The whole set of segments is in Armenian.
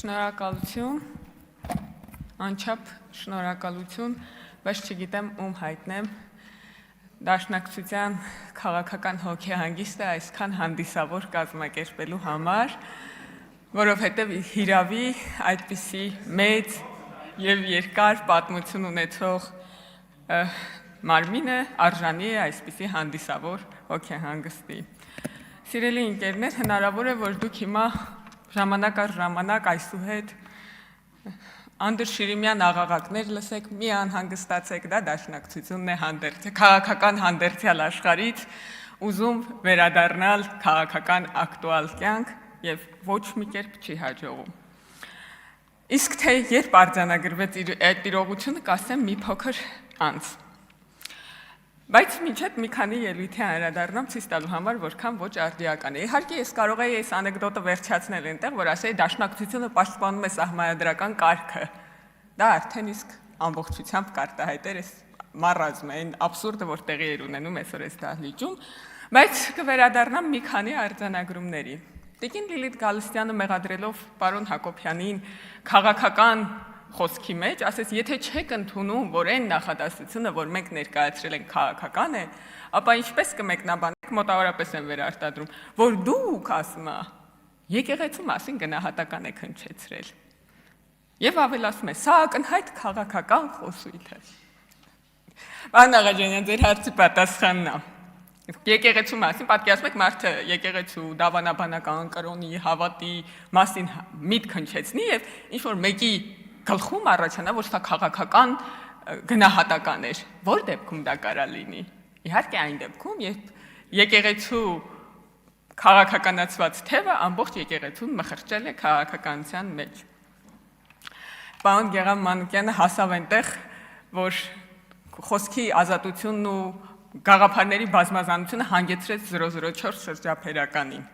Շնորհակալություն, անչափ շնորհակալություն, բայց չգիտեմ ում հայտնեմ Դաշնակցության քաղաքական հոգեհանգիստը այսքան հանդիսավոր կազմակերպելու համար, որովհետև հիրավի այդպիսի մեծ եւ երկար պատմություն ունեցող մարմինը արժանի է այսպիսի հանդիսավոր հոգեհանգստի։ Սիրելի ընկերներ, հնարավոր է, որ դուք հիմա ժամանակ առ ժամանակ այսուհետ անդրշիրիմյան աղաղակներ լսեք, մի անհանգստացեք, դա Դաշնակցությունն է քաղաքական հանդերձյալ աշխարհից ուզում վերադառնալ քաղաքական ակտուալ կյանք եւ ոչ մի կերպ չի հաջողում։ Իսկ թե երբ արձանագրվեց այդ իրողությունը, կասեմ մի փոքր անց։ Բայց մինչև մի քանի ելույթի անդրադառնամ ցույց տալու համար, որքան ոչ արդիական է։ Իհարկե, ես կարող եի այս անեկդոտը վերջացնել այնտեղ, որ ասեի Դաշնակցությունը պաշտպանում է սահմանադրական կարգը։ Դա արդեն իսկ ամբողջությամբ կարտահայտեր է մարազմը, այն աբսուրդը, որ տեղի էր ունենում այսօր այս դահլիճում, բայց կվերադառնամ մի քանի արձանագրումների։ Տիկին Լիլիթ Գալստյանը մեղադրելով պարոն Հակոբյանին քաղաքական խոսքի մեջ, ասես, եթե չեք ընդունում, որ այն նախադասությունը, որ մենք ներկայացրել ենք քաղաքական է, ապա ինչպես կմեկնաբանեք, մոտավորապես են վերարտադրում, որ դուք, ասում է, եկեղեցու մասին գնահատական եք հնչեցրել։ Եվ ավելացում է, սա ակնհայտ քաղաքական խոսույթ է։ Պարոն Աղաջանյան, ձեր հարցի պատասխանն է։ Եկեղեցու մասին պատկերացնում եք մարդը եկեղեցու դավանաբանական կրոնի հավատի մասին միտք հնչեցնի եւ ինչ որ մեկի գլխում առաջանա, որ սա քաղաքական գնահատական էր, որ դեպքում դա կարա լինի։ Իհարկե այն դեպքում, երբ եկեղեցու քաղաքականացված թևը ամբողջ եկեղեցուն մխրճել է քաղաքականության մեջ։ Պարոն Գեղամ Մանուկյանը հասավ այնտեղ, որ խոսքի ազատությունն ու գաղափարների բազմազանությունը հանգեցրեց 004 շրջափերականին։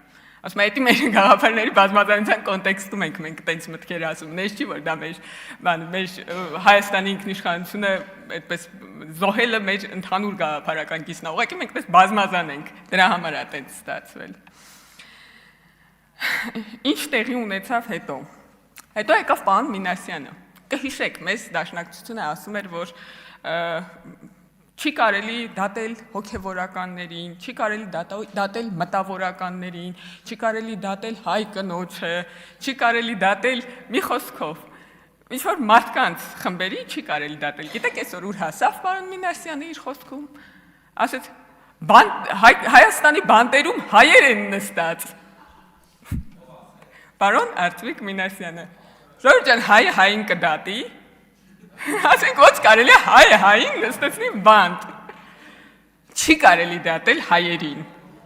Ասում եմ, մեր գաղափարների բազմազանության կոնտեքստում ենք մենք տենց մտքեր ասում, նես չի, որ դա մեր Հայաստանի ինքնիշխանությունը այդպես զոհելը մեր ընդհանուր գաղափարական կիսն է, ուղղակի մենք այդպես բազմազան ենք, դրա համար է տենց ստացվել։ Ինչ տեղի ունեցավ հետո։ Հետո եկավ պարոն Մինասյանը։ Կհիշեք, մեզ Դաշնակցությունը ասում էր, որ չի կարելի դատել հոգևորականներին, չի կարելի դատել մտավորականներին, չի կարելի դատել հայ կնոջը, չի կարելի դատել մի խոսքով։ Ինչ-որ մարդկանց խմբերի չի կարելի դատել։ Գիտեք, այսօր ուր հասավ պարոն Մինասյանը իր խոսքում։ Ասեց, Հայաստանի բանտերում հայեր են նստած։ Պարոն Արծվիկ Մինասյանը, Ժորժ ջան, հայը հային կդատի։ Ասենք ոչ կարելի է հայը հային նստեցնի բանտ։ Չի կարելի դատել հայերին,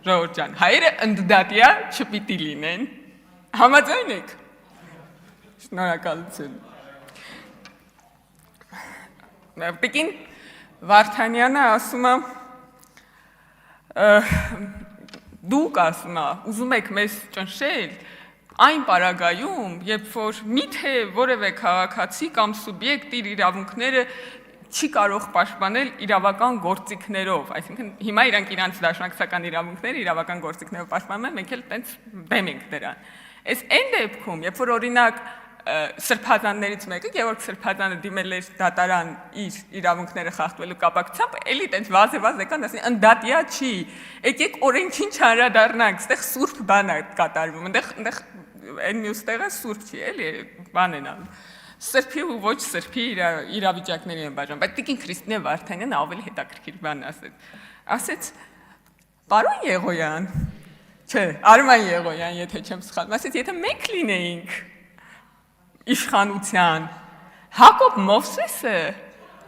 Ժողովուրդ ջան, հայերը ընդդատյա չպիտի լինեն։ Համաձայն եք։ Շնորհակալություն։ Տիկին Վարդանյանը ասում է, դուք ասում է, ուզում եք մեզ ճնշել այն պարագայում, երբ որ միթե որևէ քաղաքացի կամ սուբյեկտ իր իրավունքները չի կարող պաշտպանել իրավական գործիքներով, այսինքն հիմա իրանք իրանց դաշնակցական իրավունքները իրավական գործիքներով պաշտպանում են, մենք էլ տենց դեմ ենք դրան։ Այս այն դեպքում, երբ որ օրինակ սրբազաններից մեկը, Գևորգ Սրբազանը դիմել էր դատարան իր իրավունքները խախտվելու կապակցությամբ, էլի տենց վազե եկան, ասին ընդդատյա չի, եկեք օրենքին չանդրադառնանք, այդտեղ սուրբ բան է կատարվում, այնտեղ այն մյուս տեղը սուրբ չի, էլի բան են անում։ Սրբի ու ոչ սրբի իրավիճակների են բաժանում, բայց տիկին Քրիստինե Վարդանյանը ավելի հետաքրքիր բան ասեց, պարոն Եղոյան, չէ, Արման Եղոյան, եթե չեմ սխալվում, ասեց, եթե մենք լինեինք իշխանության, Հակոբ Մովսեսը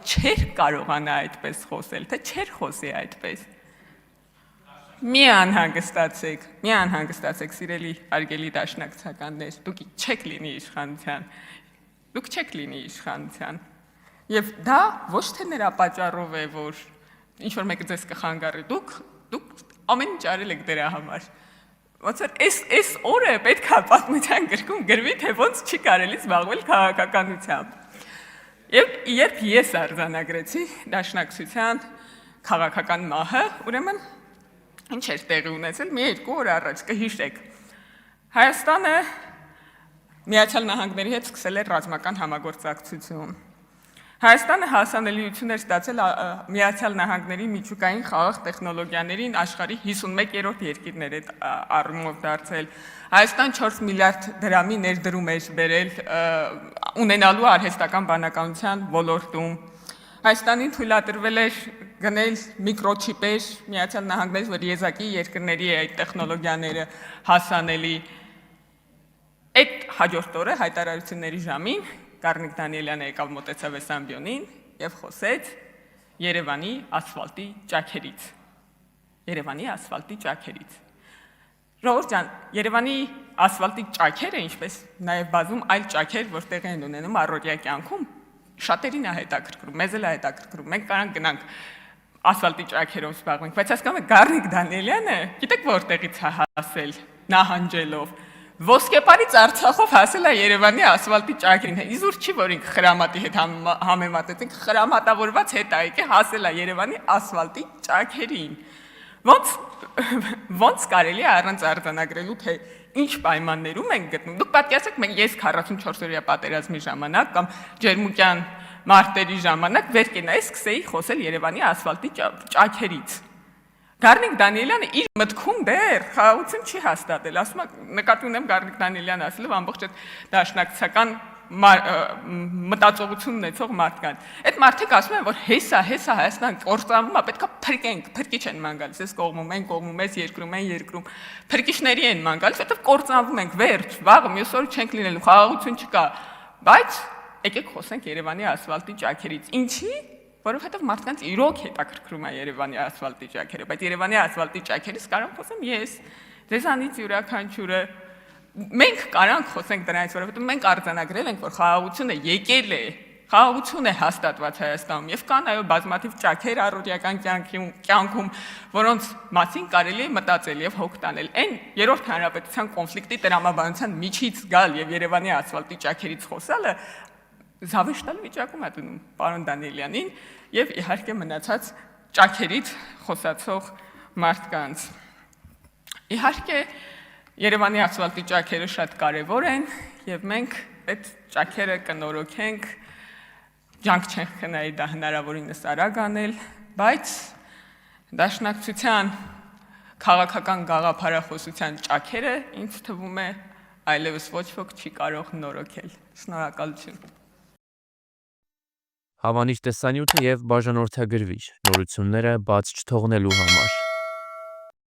չէր կարողանա այդպես խոսել, թե չէր խոսի այդպես։ Մի անհանգստացեք, սիրելի արգելի դաշնակցականներ, դուք չեք լինի իշխանության։ Եվ դա ոչ թե նրա պատճառով է, որ ինչ-որ մեկը ձեզ կխանգարի, դուք ամեն ինչ արել եք դրա համար։ Ոնց որ այս օրը պետք է պատմության գրքում գրվի, թե ոնց չի կարելի զբաղվել քաղաքականությամբ։ Եվ երբ ես արձանագրեցի Դաշնակցության քաղաքական մահը, ուրեմն ինչ էր տեղի ունեցել, մի երկու օր առաջ կհիշեք։ Հայաստանը Միացյալ Նահանգների հետ սկսել էր ռազմական համագործակցություն։ Հայաստանը հասանելիություն էր ստացել Միացյալ Նահանգների միջուկային խաղաղ տեխնոլոգիաներին աշխարհի 51-րդ երկիրներ այդ առումով դարձել։ Հայաստան 4 միլիարդ դրամի ներդրում էր բերել ունենալու արհեստական բանականության ոլորտում։ Հայաստանին թույլատրվել էր գնել միկրոչիպեր Միացյալ Նահանգներից, որ եզակի երկրների այդ տեխնոլոգիաները հասանելի։ Այդ հաջորդ օրը հայտարարությունների ժամին Գառնիկ Դանիելյանը եկավ մոտեցավ Էսամբյոնին եւ խոսեց Երևանի ասֆալտի ճաքերից։ Երևանի ասֆալտի ճաքերից։ Ժողովուրդ ջան, Երևանի ասֆալտի ճաքերը, ինչպես նաեւ բազում այլ ճաքեր, որ տեղի են ունենում առօրյա կյանքում, շատերին է հետաքրքրում, մեզ էլ է հետաքրքրում։ Մենք կարանք գնանք ասֆալտի ճաքերով զբաղվենք, բայց հասկանում եք Գառնիկ Դանիելյանը, գիտեք որտեղից է հասել, նահանջելով Ոսկեպարից Արցախով հասել է Երևանի ասֆալտի ճաքերին։ Իզուր չի, որ ինքը խրամատի հետ համեմատեցինք, խրամատավորված հետ է եկել հասել է Երևանի ասֆալտի ճաքերին։ Ոնց կարելի է առանց արձանագրելու, թե ինչ պայմաններում ենք գտնում։ Դուք պատկերացրեք, ես 44-օրյա պատերազմի ժամանակ կամ ջերմուկյան մարտերի ժամանակ վեր կենայի սկսեի խոսել Երևանի ասֆալտի ճաքերից։ Գառնիկ Դանիելյանը իր մտքում դեռ խաղաղություն չի հաստատել, ասում է, նկատի ունեմ Գառնիկ Դանիելյանը ասելով ամբողջ այդ դաշնակցական մտածողություն ունեցող մարդկանց։ Այդ մարդիկ ասում են, որ հեսա Հայաստան կործանվում է, պետքա փրկենք, փրկիչ են ման գալիս, այս կողմում են, կողմում ես երկրում, փրկիչների են ման գալիս, որտեղ կործանվում ենք, վերջ, վաղը մյուս օրը չենք լինելու, խաղաղություն չկա, բայց եկեք խոսենք Երևանի ասֆալտի ճաքերից։ Ինչի՞։ Որովհետև մարդկանց իրոք հետաքրքրում է Երևանի ասֆալտի ճաքերը, բայց Երևանի ասֆալտի ճաքերից կարող խոսեմ ես, ձեզանից յուրաքանչյուրը, մենք կարանք խոսենք դրանից, որովհետև մենք արձանագրել ենք, որ խաղաղությունը եկել է, խաղաղություն է հաստատված Հայաստանում եւ կան այո բազմաթիվ ճաքեր առօրյական կյանքում, որոնց մասին կարելի է մտածել եւ հոգ տանել։ Այն երրորդ հանրապետության կոնֆլիկտի տրամաբանության միջից գալ եւ Երևանի ասֆալտի ճաքերից խոսալը զավեշտալ վիճակում է դնում պարոն Դանիելյանին եւ իհարկե մնացած ճաքերից խոսացող մարդկանց։ Իհարկե Երևանի ասֆալտի ճաքերը շատ կարեւոր են եւ մենք այդ ճաքերը կնորոգենք, ջանք չենք խնայի դա հնարավորինս արագ անել, բայց դաշնակցության քաղաքական գաղափարախոսության ճաքերը ինձ թվում է այլևս ոչ ոք չի կարող նորոգել։ Շնորհակալություն։ Հավանիչ տեսանյութը եւ բաժանորդագրվիչ նորությունները բաց չթողնելու համար։